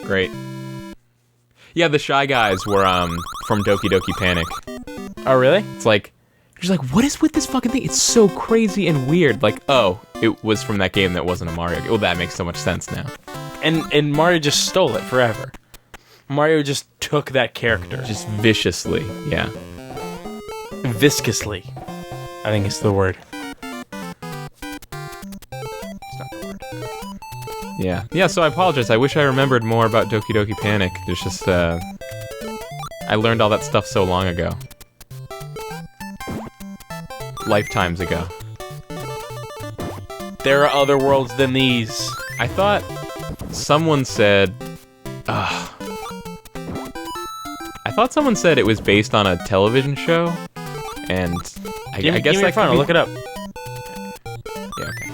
Great. Yeah, the Shy Guys were from Doki Doki Panic. Oh, really? It's like, you're just like, what is with this fucking thing? It's so crazy and weird. Like, oh, it was from that game that wasn't a Mario game. Well, that makes so much sense now. And Mario just stole it forever. Mario just took that character. Just viciously, yeah. Viscously, I think is the word. Yeah. Yeah, so I apologize. I wish I remembered more about Doki Doki Panic. There's just, I learned all that stuff so long ago. Lifetimes ago. There are other worlds than these. I thought someone said... I thought someone said it was based on a television show, and I guess give me your phone, I'll look it up. Yeah, okay.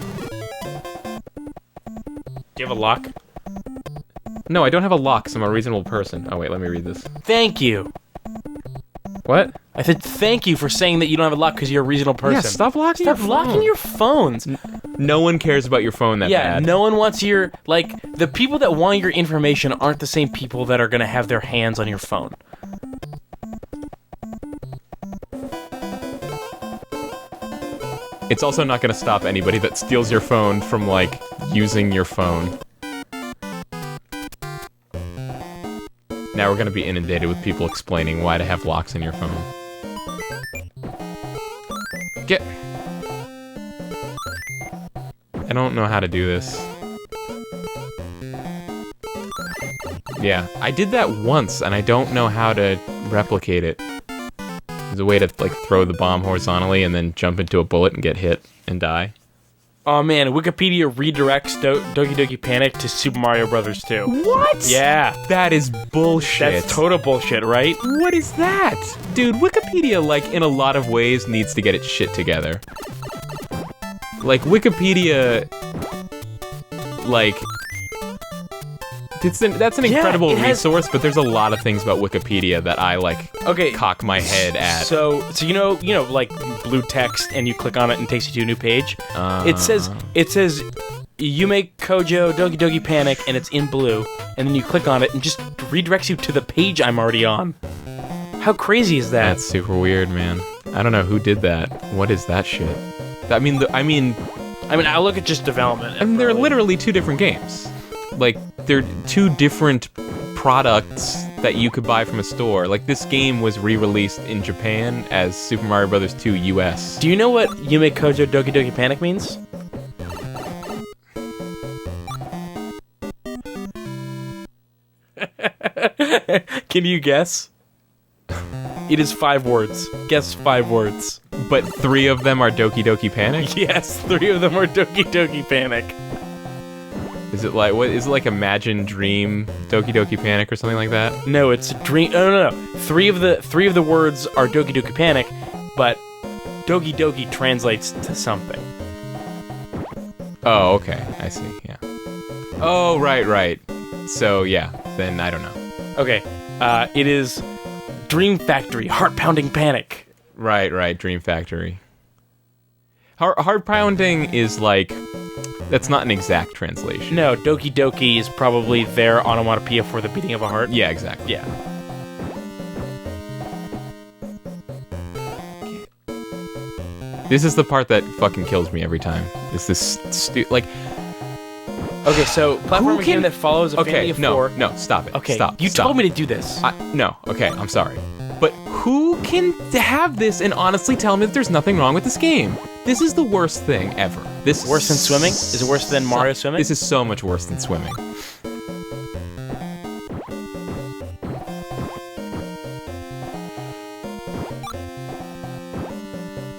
Do you have a lock? No, I don't have a lock, so I'm a reasonable person. Oh wait, let me read this. Thank you. What? I said thank you for saying that you don't have a lock because you're a reasonable person. Yeah, stop locking your phone. Stop locking your phones. No one cares about your phone that bad. Yeah, no one wants your... Like, the people that want your information aren't the same people that are going to have their hands on your phone. It's also not going to stop anybody that steals your phone from, like, using your phone. Now we're going to be inundated with people explaining why to have locks in your phone. Get... I don't know how to do this. Yeah, I did that once, and I don't know how to replicate it. There's a way to, like, throw the bomb horizontally and then jump into a bullet and get hit and die. Oh man, Wikipedia redirects Doki Doki Panic to Super Mario Bros. 2. What? Yeah. That is bullshit. That's total bullshit, right? What is that? Dude, Wikipedia, like, in a lot of ways, needs to get its shit together. Like, Wikipedia... Like... That's an incredible resource, but there's a lot of things about Wikipedia that I, like, cock my head at. So you know, like, blue text, and you click on it and it takes you to a new page? It says, you make Kojo Doki Doki Panic, and it's in blue, and then you click on it and just redirects you to the page I'm already on. How crazy is that? That's super weird, man. I don't know who did that. What is that shit? I mean, I look at just development. I mean, they're literally two different games. Like, they're two different products that you could buy from a store. Like, this game was re-released in Japan as Super Mario Bros. 2 US. Do you know what Yume Kojo Doki Doki Panic means? Can you guess? It is 5 words. Guess 5 words. But 3 of them are Doki Doki Panic? Yes, 3 of them are Doki Doki Panic. Is it like Imagine Dream Doki Doki Panic or something like that? No, it's a dream. No. 3 of the words are Doki Doki Panic, but Doki Doki translates to something. Oh, okay. I see. Yeah. Oh, right. So, yeah. Then I don't know. Okay. It is Dream Factory, Heart Pounding Panic. Right. Dream Factory. Heart Pounding is like... That's not an exact translation. No, Doki Doki is probably their onomatopoeia for the beating of a heart. Yeah, exactly. Yeah. This is the part that fucking kills me every time. It's this like... Okay, so platform game that follows a family of 4... No, stop it. Okay, stop. You told me to do this. No, okay, I'm sorry. But who can have this and honestly tell me that there's nothing wrong with this game? This is the worst thing ever. This worse than swimming? Is it worse than Mario swimming? This is so much worse than swimming.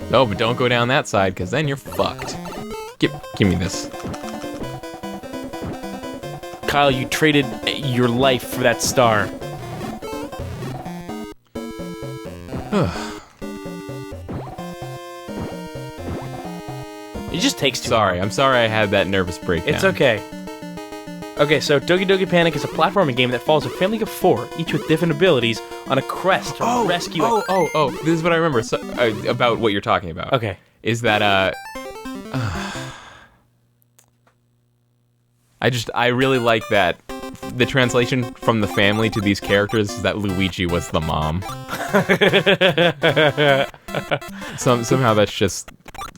No, but don't go down that side, because then you're fucked. Give me this. Kyle, you traded your life for that star. It just takes too long. I'm sorry I had that nervous breakdown. It's okay. Okay, so Doki Doki Panic is a platforming game that follows a family of 4, each with different abilities, on a quest to rescue... This is what I remember about what you're talking about. Okay. Is that, I really like that. The translation from the family to these characters is that Luigi was the mom. Somehow that's just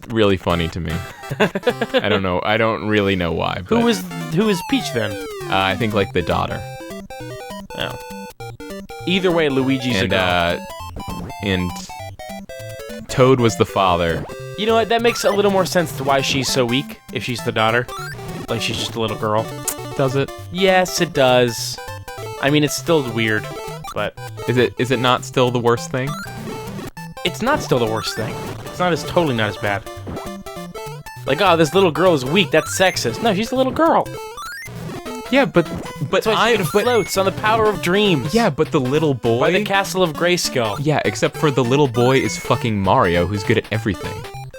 really funny to me. I don't know. I don't really know why. But, Who is Peach then? I think like the daughter. Oh. Either way, Luigi's a girl. And Toad was the father. You know what? That makes a little more sense to why she's so weak if she's the daughter. Like she's just a little girl. Does it? Yes, it does. I mean, it's still weird, but is it not still the worst thing? It's not still the worst thing. It's totally not as bad. Like, oh, this little girl is weak. That's sexist. No, she's a little girl. Yeah, but that's why she floats on the power of dreams. Yeah, but the little boy by the castle of Grayskull. Yeah, except for the little boy is fucking Mario, who's good at everything.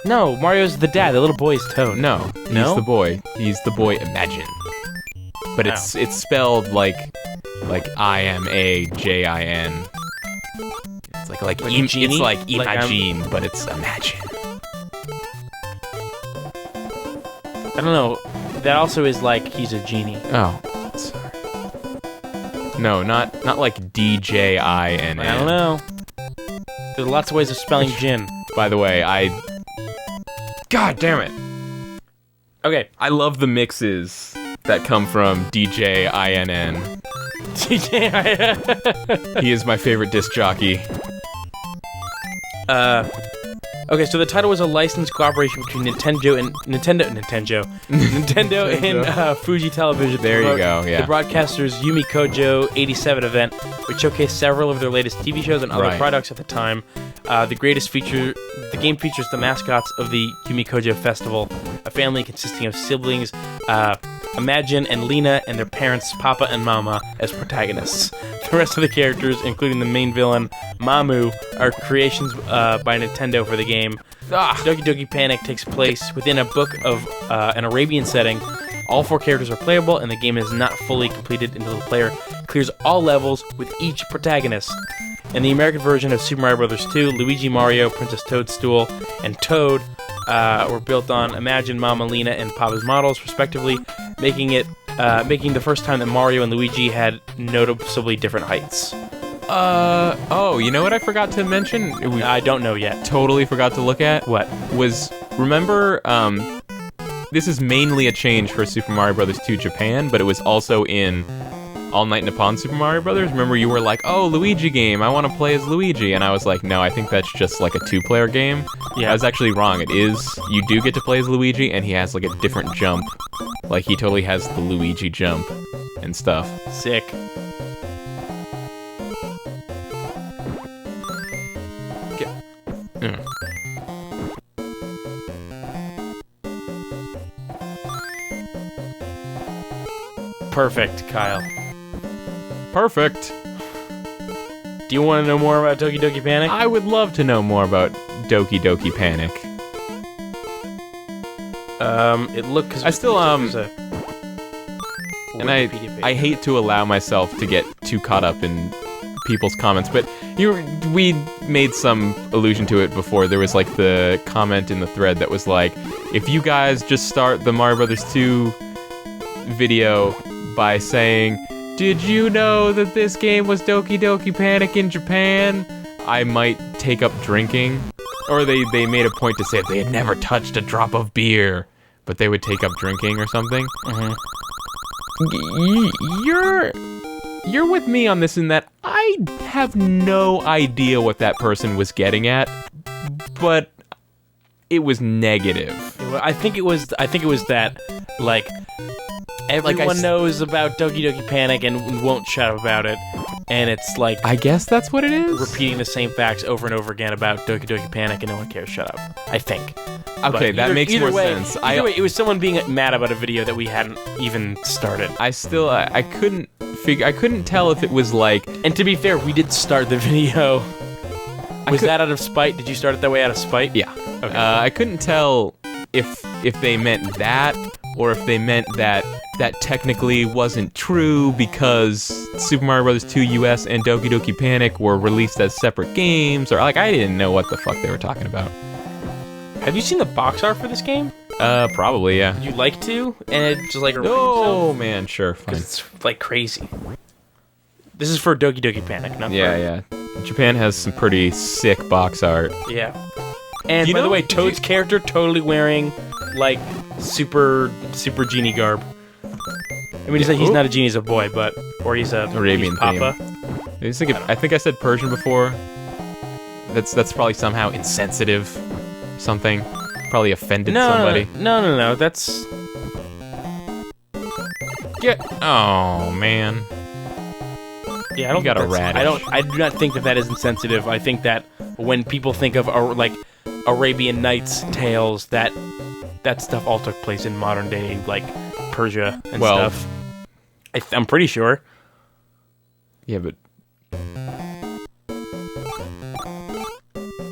No, Mario's the dad. The little boy is Toad. No, he's the boy. He's the boy Imagine. But it's spelled like IMAJIN. It's like genie? It's like Imagine, but it's Imagine. I don't know. That also is like he's a genie. Oh, sorry. No, not like DJINN. I don't know. There's lots of ways of spelling gin. By the way, God damn it. Okay. I love the mixes that come from DJINN. DJINN. He is my favorite disc jockey. Okay, so the title was a licensed cooperation between Nintendo and Fuji Television. There you go, yeah. The broadcaster's Yumi Kojo 87 event, which showcased several of their latest TV shows and other products at the time. The game features the mascots of the Yumi Kojo Festival, a family consisting of siblings, Imagine and Lena, and their parents, Papa and Mama, as protagonists. The rest of the characters, including the main villain, Mamu, are creations by Nintendo for the game. Doki Doki Panic takes place within a book of an Arabian setting. All 4 characters are playable, and the game is not fully completed until the player clears all levels with each protagonist. In the American version of Super Mario Bros. 2, Luigi, Mario, Princess Toadstool, and Toad were built on Imagine, Mama, Lena, and Papa's models, respectively, making the first time that Mario and Luigi had noticeably different heights. You know what I forgot to mention? I don't know yet. Totally forgot to look at? What? Remember, this is mainly a change for Super Mario Bros. 2 Japan, but it was also in All Night Nippon Super Mario Brothers. Remember you were like, oh, Luigi game, I want to play as Luigi. And I was like, no, I think that's just like a 2-player game. Yeah. I was actually wrong. It is, you do get to play as Luigi, and he has like a different jump. Like, he totally has the Luigi jump and stuff. Sick. Perfect, Kyle. Perfect. Do you want to know more about Doki Doki Panic? I would love to know more about Doki Doki Panic. It looks. I still and I hate to allow myself to get too caught up in people's comments, but we made some allusion to it before. There was like the comment in the thread that was like, if you guys just start the Mario Brothers 2 video by saying, did you know that this game was Doki Doki Panic in Japan? I might take up drinking. Or they made a point to say they had never touched a drop of beer, but they would take up drinking or something. Mm-hmm. You're with me on this in that I have no idea what that person was getting at, but it was negative. I think it was that, like, everyone knows about Doki Doki Panic and won't shut up about it, and it's like, I guess that's what it is? Repeating the same facts over and over again about Doki Doki Panic and no one cares, shut up. I think. Okay, that makes more sense. Either way, it was someone being mad about a video that we hadn't even started. I couldn't tell if it was like... And to be fair, we did start the video. Was that out of spite? Did you start it that way out of spite? Yeah. Okay. I couldn't tell if they meant that, or if they meant that technically wasn't true because Super Mario Bros. 2 US and Doki Doki Panic were released as separate games, or like I didn't know what the fuck they were talking about. Have you seen the box art for this game? Probably, yeah. Would you like to? And it just like Oh man, sure, fine. because it's like crazy. This is for Doki Doki Panic, not Yeah. Japan has some pretty sick box art. Yeah. And by the way, Toad's character totally wearing like super genie garb. I mean, he's not a genie, he's a boy, but he's a Arabian Papa. Theme. I think I said Persian before. That's probably somehow insensitive. Something. Probably offended somebody. No. That's Oh man. yeah. I don't You got think a that's- radish. I do not think that is insensitive. I think that when people think of like Arabian Nights tales, that stuff all took place in modern day like Persia and stuff. I'm pretty sure. Yeah, but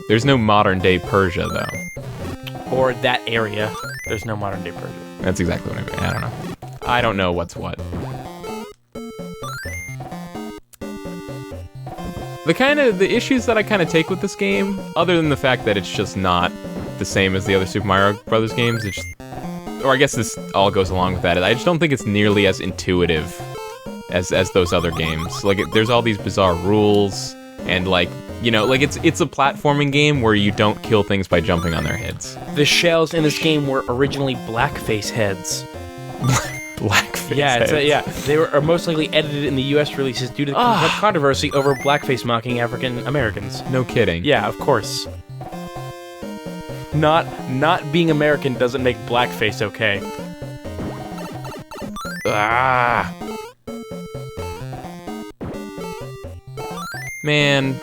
there's no modern day Persia though. Or that area. There's no modern day Persia. That's exactly what I mean. I don't know. I don't know what's what. The issues that I kind of take with this game, other than the fact that it's just not the same as the other Super Mario Brothers games, or I guess this all goes along with that. I just don't think it's nearly as intuitive as those other games. Like, there's all these bizarre rules, and like, you know, like it's a platforming game where you don't kill things by jumping on their heads. The shells in this game were originally blackface heads. Blackface Yeah, heads. they were most likely edited in the U.S. releases due to the controversy over blackface mocking African Americans. No kidding. Yeah, of course. Not being American doesn't make blackface okay. Ah. Man,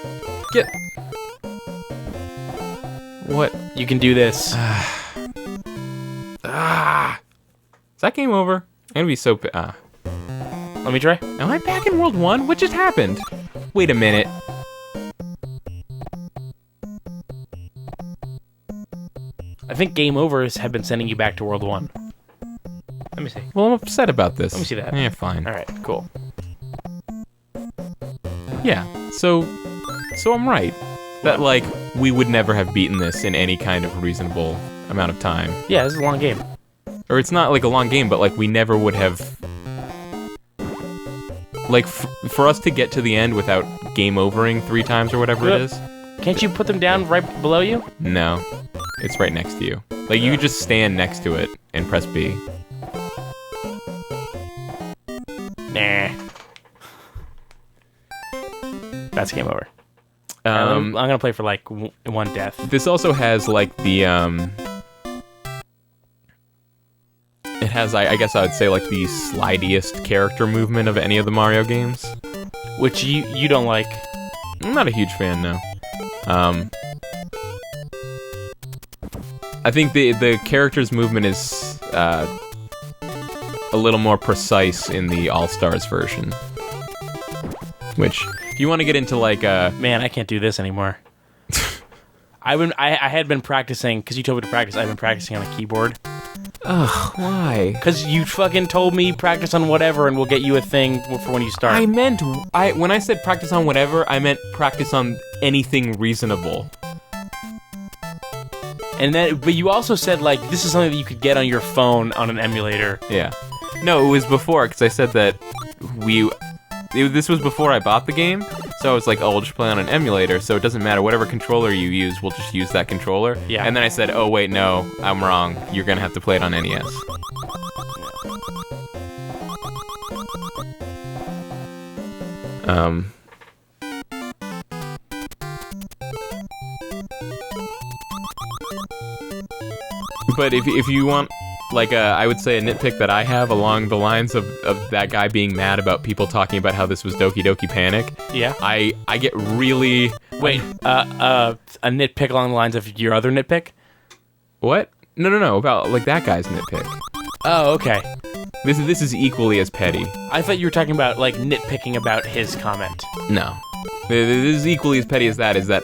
get... What? You can do this. Ah. Is that game over? I'm gonna be so... Let me try. Am I back in World 1? What just happened? Wait a minute. I think game overs have been sending you back to World 1. Let me see. Well, I'm upset about this. Let me see that. Yeah, fine. Alright, cool. Yeah, so I'm right. That, like, we would never have beaten this in any kind of reasonable amount of time. Yeah, this is a long game. Or it's not, like, a long game, but, like, we never would have... Like, for us to get to the end without game overing 3 times or whatever it is... Can't you put them down right below you? No. It's right next to you. Like, you could just stand next to it and press B. Nah. That's game over. I'm Um, gonna play for like one death. This also has, like, the, It has, I guess I would say, like, the slidiest character movement of any of the Mario games. Which you don't like. I'm not a huge fan, no. I think the character's movement is, a little more precise in the All-Stars version. Which, if you want to get into, like, Man, I can't do this anymore. I had been practicing, because you told me to practice, I've been practicing on a keyboard. Ugh, why? Because you fucking told me practice on whatever and we'll get you a thing for when you start. When I said practice on whatever, I meant practice on anything reasonable. But you also said, like, this is something that you could get on your phone on an emulator. Yeah. No, it was before, because I said that this was before I bought the game, so I was like, oh, we'll just play on an emulator, so it doesn't matter. Whatever controller you use, we'll just use that controller. Yeah. And then I said, oh, wait, no, I'm wrong. You're going to have to play it on NES. But if you want, like, I would say a nitpick that I have along the lines of that guy being mad about people talking about how this was Doki Doki Panic. Yeah. I get really... Wait, a nitpick along the lines of your other nitpick? What? No, about, like, that guy's nitpick. Oh, okay. This is equally as petty. I thought you were talking about, like, nitpicking about his comment. No. This is equally as petty as that, is that,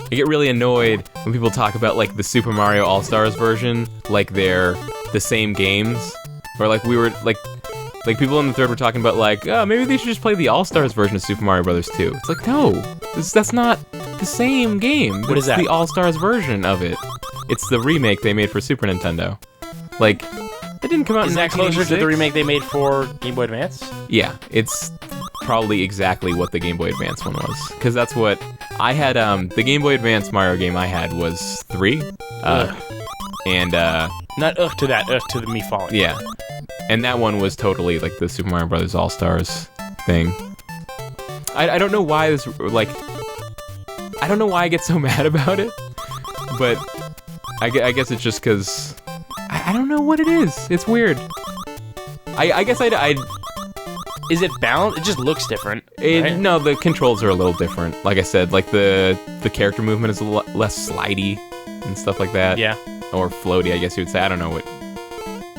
I get really annoyed when people talk about, like, the Super Mario All-Stars version, like they're the same games. Or, like, we were, like people in the thread were talking about, like, oh, maybe they should just play the All-Stars version of Super Mario Brothers 2. It's like, no, that's not the same game. What is that? The All-Stars version of it. It's the remake they made for Super Nintendo. Like, it didn't come out Is in that closer to the 1986? remake they made for Game Boy Advance? Yeah, it's probably exactly what the Game Boy Advance one was. Because that's what I had. The Game Boy Advance Mario game I had was 3. And, Not to that, to the me falling. yeah. And that one was totally like the Super Mario Bros. All-Stars thing. I don't know why this, like... I don't know why I get so mad about it. But I guess it's just because... I don't know what it is. It's weird. I guess I'd Is it balanced? It just looks different. Right? No, the controls are a little different. Like I said, like the character movement is less slidey and stuff like that. Yeah. Or floaty, I guess you would say. I don't know what...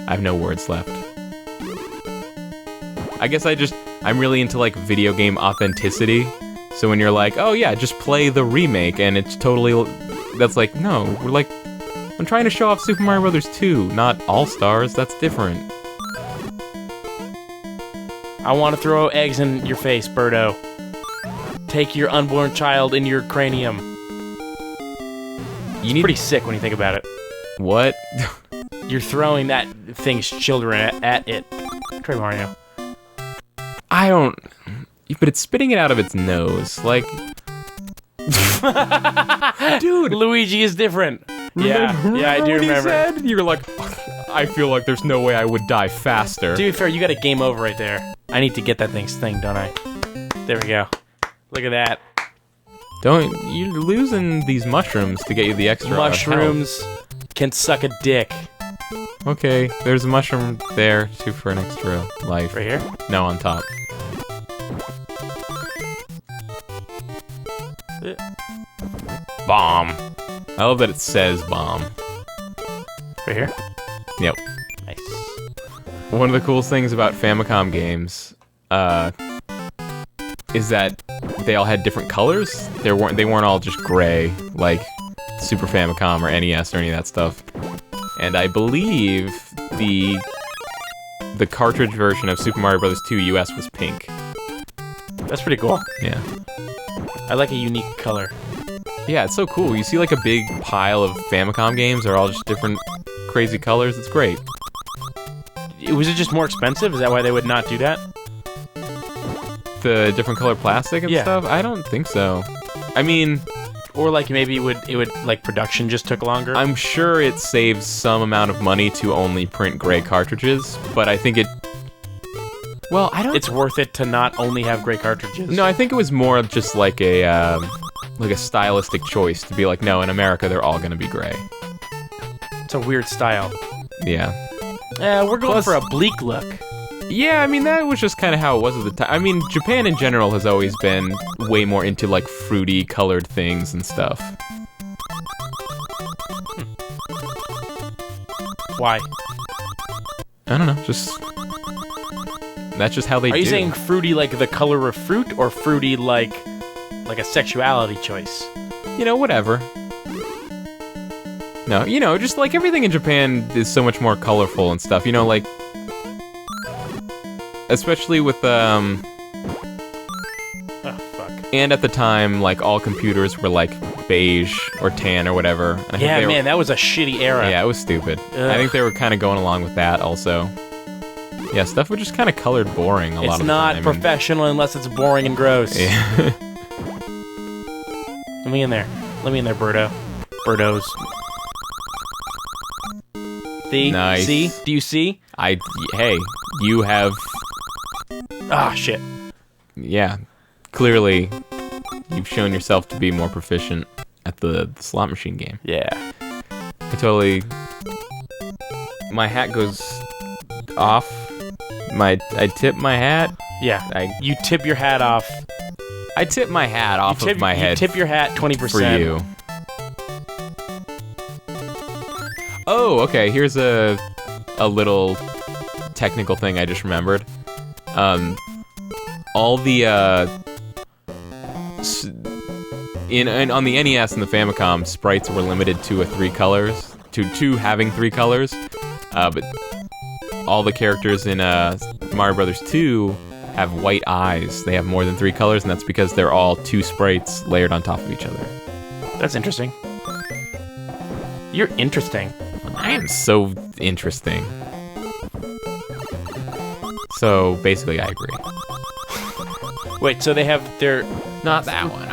I have no words left. I guess I'm really into, like, video game authenticity. So when you're like, oh yeah, just play the remake, and it's totally... That's like, no, we're like... I'm trying to show off Super Mario Bros. 2, not All-Stars. That's different. I want to throw eggs in your face, Birdo. Take your unborn child in your cranium. You need... Pretty sick when you think about it. What? You're throwing that thing's children at it. Try Mario. I don't... But it's spitting it out of its nose. Like... Dude! Luigi is different. Yeah, I do what he remember. said? You were like, I feel like there's no way I would die faster. To be fair, you got a game over right there. I need to get that thing, don't I? There we go. Look at that. You're losing these mushrooms to get you the extra Mushrooms can suck a dick. health. Okay, there's a mushroom there, too, for an extra life. Right here? No, on top. Bomb. I love that it says bomb. Right here? Yep. Nice. One of the coolest things about Famicom games, is that they all had different colors. They weren't all just gray, like Super Famicom or NES or any of that stuff. And I believe the cartridge version of Super Mario Bros. 2 US was pink. That's pretty cool. Yeah. I like a unique color. Yeah, it's so cool. You see like a big pile of Famicom games are all just different crazy colors. It's great. Was it just more expensive? Is that why they would not do that? The different color plastic and stuff? I don't think so. I mean... Or like maybe it would like production just took longer? I'm sure it saves some amount of money to only print gray cartridges, but I think it... Well, I don't... It's worth it to not only have gray cartridges. No, I think it was more of just like a stylistic choice to be like, no, in America they're all gonna be gray. It's a weird style. Yeah. We're going for a bleak look. Yeah, I mean, that was just kind of how it was at the time. I mean, Japan in general has always been way more into, like, fruity colored things and stuff. Why? I don't know, just... That's just how they do. Are you saying fruity like the color of fruit, or fruity like a sexuality choice? You know, whatever. No, you know, just like everything in Japan is so much more colorful and stuff. You know, like... Especially with, Oh, fuck. And at the time, like, all computers were, like, beige or tan or whatever. And I Yeah, think man, that was a shitty era. Yeah, it was stupid. Ugh. I think they were kind of going along with that also. Yeah, stuff was just kind of colored boring a lot of the time. It's not professional unless it's boring and gross. Yeah. Let me in there. Let me in there, Birdo. Birdos. See? Nice. See? Do you see? Hey, you have... Ah, shit. Yeah, clearly you've shown yourself to be more proficient at the slot machine game. Yeah. I totally... My hat goes off. I tip my hat. Yeah. You tip your hat off. I tip my hat off of my head. You tip your hat 20%. For you. Oh, okay, here's a little technical thing I just remembered. All the, on the NES and the Famicom, sprites were limited to to having 3 colors, but all the characters in, Mario Bros. 2 have white eyes. They have more than 3 colors, and that's because they're all 2 sprites layered on top of each other. That's interesting. You're interesting. I am so interesting. So basically, I agree. Wait, so they have their... Not that one.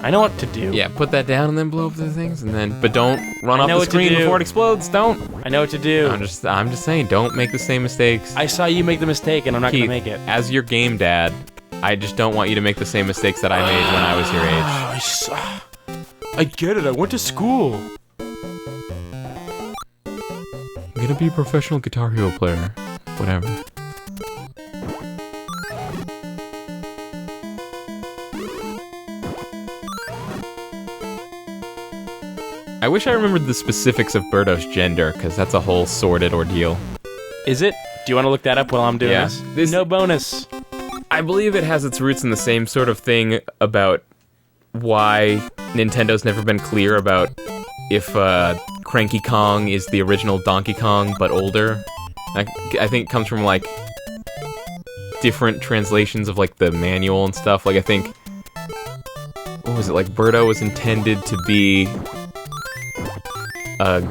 I know what to do. Yeah, put that down and then blow up the things, and then. But don't run off know the what to screen do. before it explodes. Don't. I know what to do. I'm just saying, don't make the same mistakes. I saw you make the mistake, and I'm not going Keith, to make it. As your game dad, I just don't want you to make the same mistakes that I made when I was your age. I get it. I went to school. I'm gonna be a professional Guitar Hero player. Whatever. I wish I remembered the specifics of Birdo's gender, because that's a whole sordid ordeal. Is it? Do you want to look that up while I'm doing Yeah. this? No bonus. I believe it has its roots in the same sort of thing about why Nintendo's never been clear about if Cranky Kong is the original Donkey Kong, but older. I think it comes from, like, different translations of, like, the manual and stuff. Like, I think... What was it? Like, Birdo was intended to be a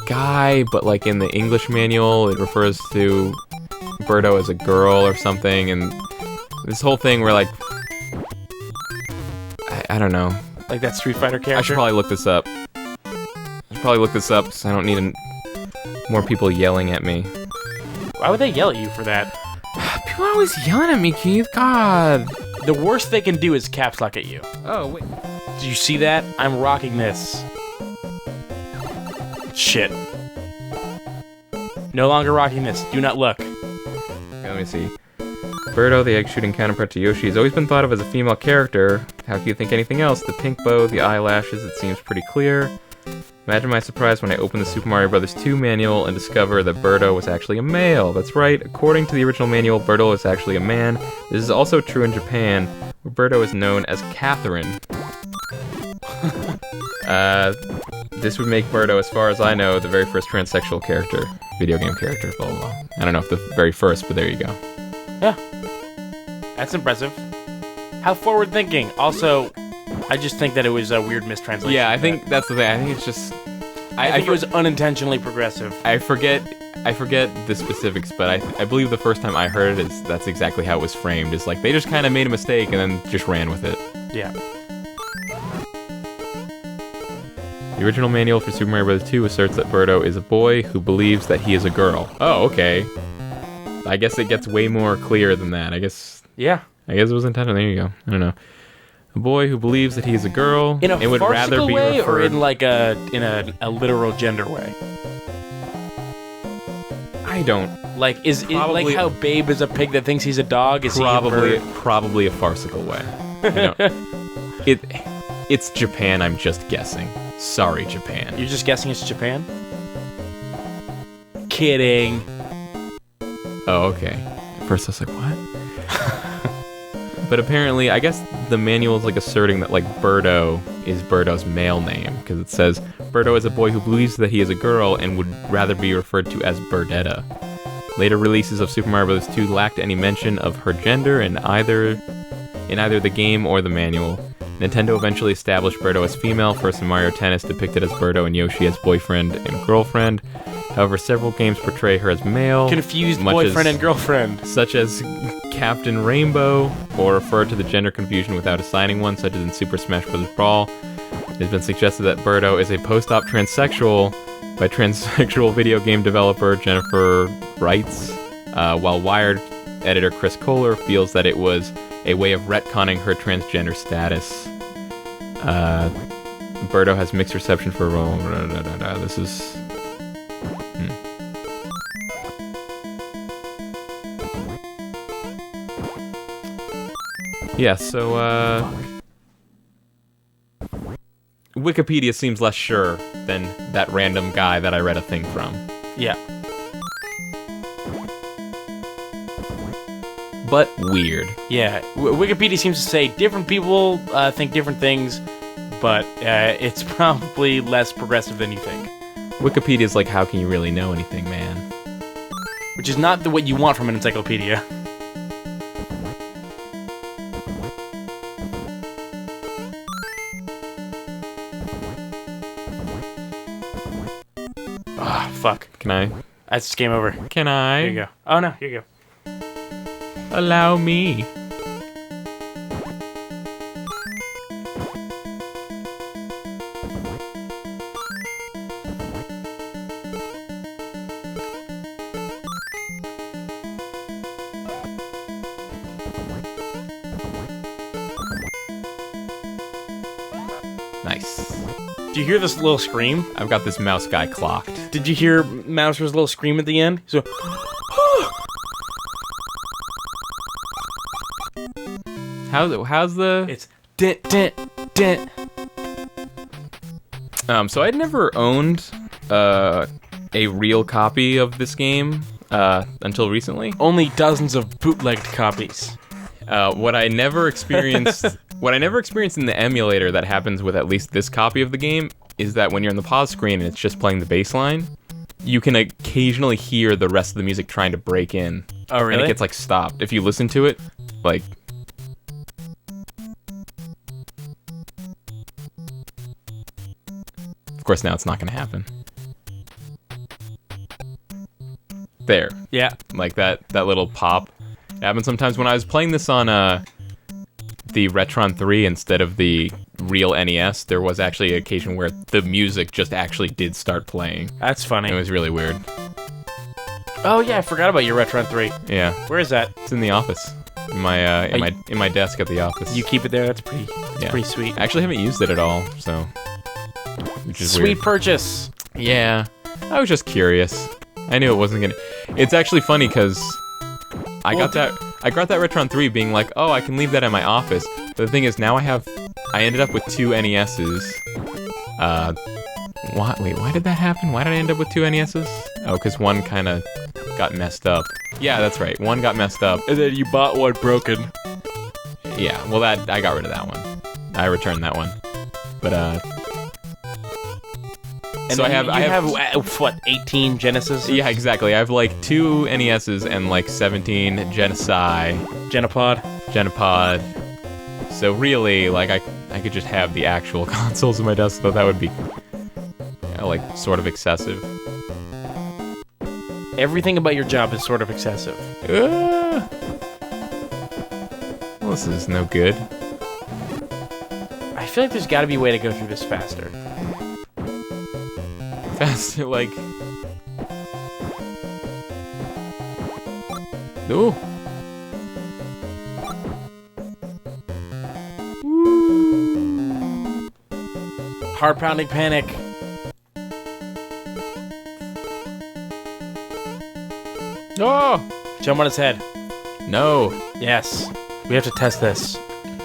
guy, but, like, in the English manual, it refers to Birdo as a girl or something, and this whole thing where, like... I don't know. Like that Street Fighter character? I should probably look this up. So I don't need more people yelling at me. Why would they yell at you for that? People are always yelling at me, Keith. God. The worst they can do is caps lock at you. Oh, wait. Do you see that? I'm rocking this. Shit. No longer rocking this. Do not look. Okay, let me see. Birdo, the egg-shooting counterpart to Yoshi, has always been thought of as a female character. How can you think anything else? The pink bow, the eyelashes, it seems pretty clear. Imagine my surprise when I opened the Super Mario Bros. 2 manual and discover that Birdo was actually a male. That's right, according to the original manual, Birdo is actually a man. This is also true in Japan, where Birdo is known as Catherine. This would make Birdo, as far as I know, the very first transsexual character. Video game character, blah, blah, blah. I don't know if the very first, but there you go. Yeah. That's impressive. How forward-thinking. Also, I just think that it was a weird mistranslation. Yeah, I think that's the thing. I think it's just... I think it was unintentionally progressive. I forget the specifics, but I believe the first time I heard it, that's exactly how it was framed. It's like, they just kind of made a mistake and then just ran with it. Yeah. The original manual for Super Mario Bros. 2 asserts that Birdo is a boy who believes that he is a girl. Oh, okay. I guess it gets way more clear than that. I guess it was intentional. There you go. I don't know. A boy who believes that he is a girl in a and would rather be way, referred... or in like a literal gender way. I don't. Like is it like how Babe is a pig that thinks he's a dog? Is probably a farcical way. You know, it's Japan. I'm just guessing. Sorry, Japan. You're just guessing it's Japan? Kidding. Oh, okay. At first I was like, what? But apparently, I guess the manual is like asserting that like Birdo is Birdo's male name, because it says Birdo is a boy who believes that he is a girl and would rather be referred to as Birdetta. Later releases of Super Mario Bros. 2 lacked any mention of her gender in either the game or the manual. Nintendo eventually established Birdo as female, first in Mario Tennis depicted as Birdo and Yoshi as boyfriend and girlfriend. However, several games portray her as male. Confused boyfriend and girlfriend. Such as Captain Rainbow, or refer to the gender confusion without assigning one, such as in Super Smash Bros. Brawl. It has been suggested that Birdo is a post-op transsexual by transsexual video game developer Jennifer Wrights, while Wired editor Chris Kohler feels that it was a way of retconning her transgender status. Birdo has mixed reception for... This is... Yeah, so, Wikipedia seems less sure than that random guy that I read a thing from. Yeah. But weird. Yeah, Wikipedia seems to say different people think different things, but it's probably less progressive than you think. Wikipedia's like, how can you really know anything, man? Which is not what you want from an encyclopedia. Can I? That's game over. Can I? Here you go. Oh no, here you go. Allow me. Nice. Did you hear this little scream? I've got this mouse guy clocked. Did you hear Mouser's little scream at the end? So, How's the? it's dent, dent, dent. So I'd never owned a real copy of this game until recently. Only dozens of bootlegged copies. What I never experienced in the emulator that happens with at least this copy of the game is that when you're in the pause screen and it's just playing the bass line, you can occasionally hear the rest of the music trying to break in. Oh, really? And it gets like stopped. If you listen to it, like. Of course, now it's not going to happen. There. Yeah. Like that little pop. It happened sometimes when I was playing this on the Retron 3 instead of the real NES. There was actually an occasion where the music just actually did start playing. That's funny. It was really weird. Oh yeah, I forgot about your Retron 3. Yeah. Where is that? It's in the office. In my desk at the office. You keep it there? That's pretty sweet. I actually haven't used it at all, so. Which is Sweet weird. purchase. Yeah. I was just curious. I knew it wasn't gonna. It's actually funny because I got that Retron 3 being like, oh, I can leave that in my office. But the thing is, now I ended up with 2 NESs. Why did that happen? Why did I end up with 2 NESs? Oh, because one kind of got messed up. Yeah, that's right. One got messed up. And then you bought one broken. Yeah, well, I got rid of that one. I returned that one. But, And so I have what, 18 Genesis? Yeah, exactly. I have like 2 NESs and like 17 Genesai. Genopod. So really, like I could just have the actual consoles in my desk, though that would be like sort of excessive. Everything about your job is sort of excessive. Well, this is no good. I feel like there's got to be a way to go through this faster. Faster, like. Ooh. Heart-pounding panic. Oh! Jump on his head. No. Yes. We have to test this.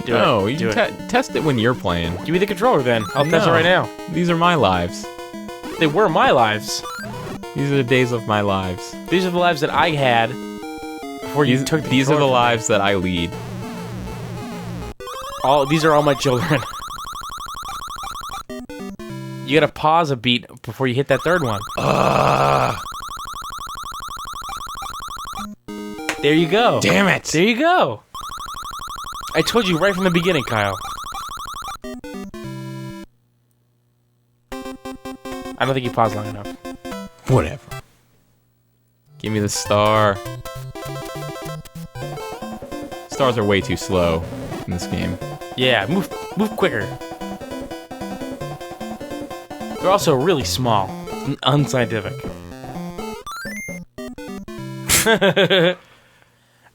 No, you test it when you're playing. Give me the controller then. I'll test it right now. These are my lives. They were my lives. These are the days of my lives. These are the lives that I had before you took the These are the controller from me. lives that I lead. These are all my children. You gotta pause a beat before you hit that third one. There you go. Damn it! There you go. I told you right from the beginning, Kyle. I don't think you paused long enough. Whatever. Give me the star. Stars are way too slow in this game. Yeah, move quicker. They're also really small. It's unscientific.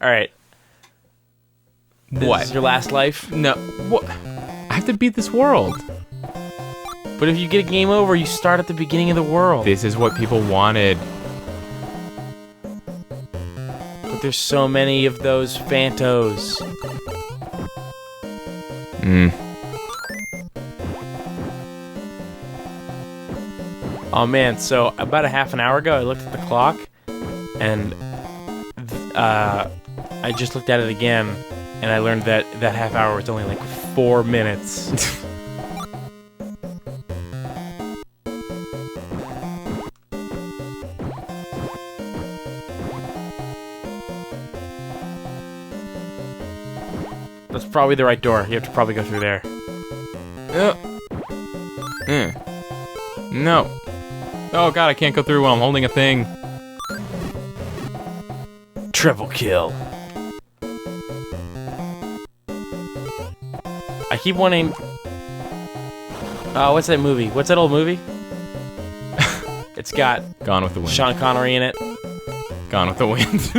Alright. What? This is your last life? No. What? I have to beat this world. But if you get a game over, you start at the beginning of the world. This is what people wanted. But there's so many of those Phantos. Oh man, so about a half an hour ago I looked at the clock and I just looked at it again and I learned that that half hour was only like 4 minutes. That's probably the right door. You have to probably go through there. No. Oh god, I can't go through while I'm holding a thing. Triple kill. I keep wanting... Oh, what's that movie? What's that old movie? It's got Gone with the Wind. Sean Connery in it. Gone with the Wind.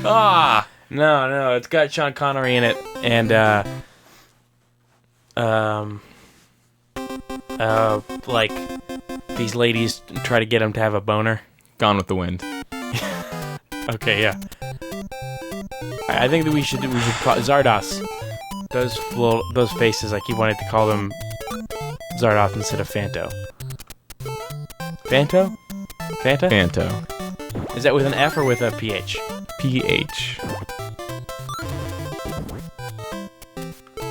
Ah! No, it's got Sean Connery in it, and like these ladies try to get him to have a boner. Gone with the Wind. Okay, yeah. I think that we should call Zardos. Those faces, I keep wanting to call them Zardoth instead of Fanto. Fanto? Fanta? Fanto. Is that with an F or with a PH? PH.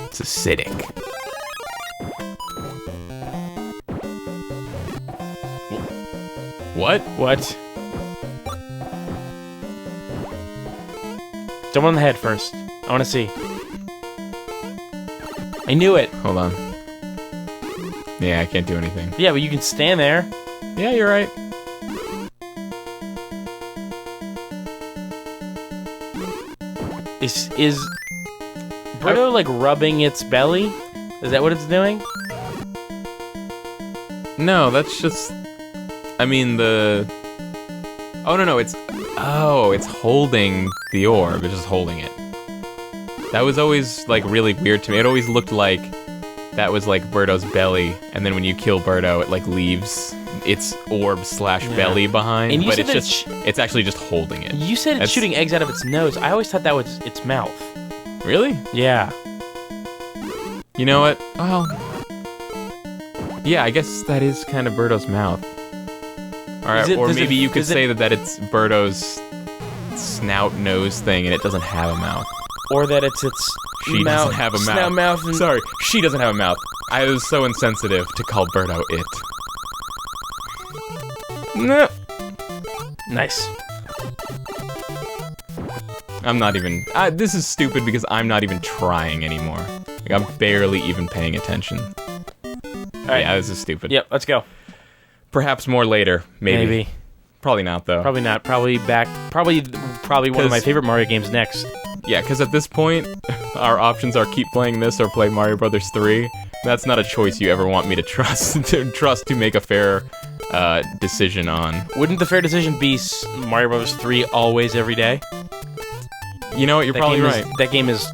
It's acidic. What? What? Jump on the head first. I want to see. I knew it. Hold on. Yeah, I can't do anything. Yeah, but you can stand there. Yeah, you're right. Is Birdo like rubbing its belly? Is that what it's doing? No, that's just... I mean, the... Oh, no, it's... Oh, it's holding the orb. It's just holding it. That was always, like, really weird to me. It always looked like that was, like, Birdo's belly, and then when you kill Birdo, it, like, leaves its orb/belly behind, and you but said it's actually just holding it. You said it's shooting eggs out of its nose. I always thought that was its mouth. Really? Yeah. You know what? Well... Yeah, I guess that is kind of Birdo's mouth. Alright, or maybe you could say that it's Birdo's snout nose thing and it doesn't have a mouth. Or that it's its She mouth, doesn't have a snout, mouth. mouth and... Sorry, she doesn't have a mouth. I was so insensitive to call Birdo it. No. Nice. I'm not even... this is stupid because I'm not even trying anymore. Like, I'm barely even paying attention. Alright. Yeah, this is stupid. Yep, let's go. Perhaps more later. Maybe. Probably not, though. Probably not. Probably one of my favorite Mario games next. Yeah, because at this point, our options are keep playing this or play Mario Brothers 3. That's not a choice you ever want me to trust to make a fair decision on. Wouldn't the fair decision be Mario Brothers 3 always, every day? You know what? You're probably right. That game is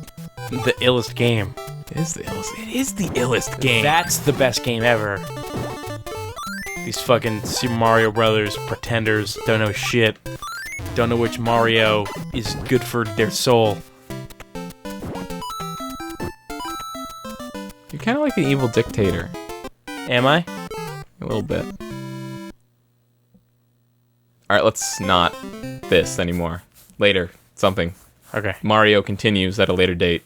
the illest game. It is the illest. It is the illest game. That's the best game ever. These fucking Super Mario Brothers pretenders don't know shit. Don't know which Mario is good for their soul. You're kind of like an evil dictator. Am I? A little bit. Alright, let's not this anymore. Later. Something. Okay. Mario continues at a later date.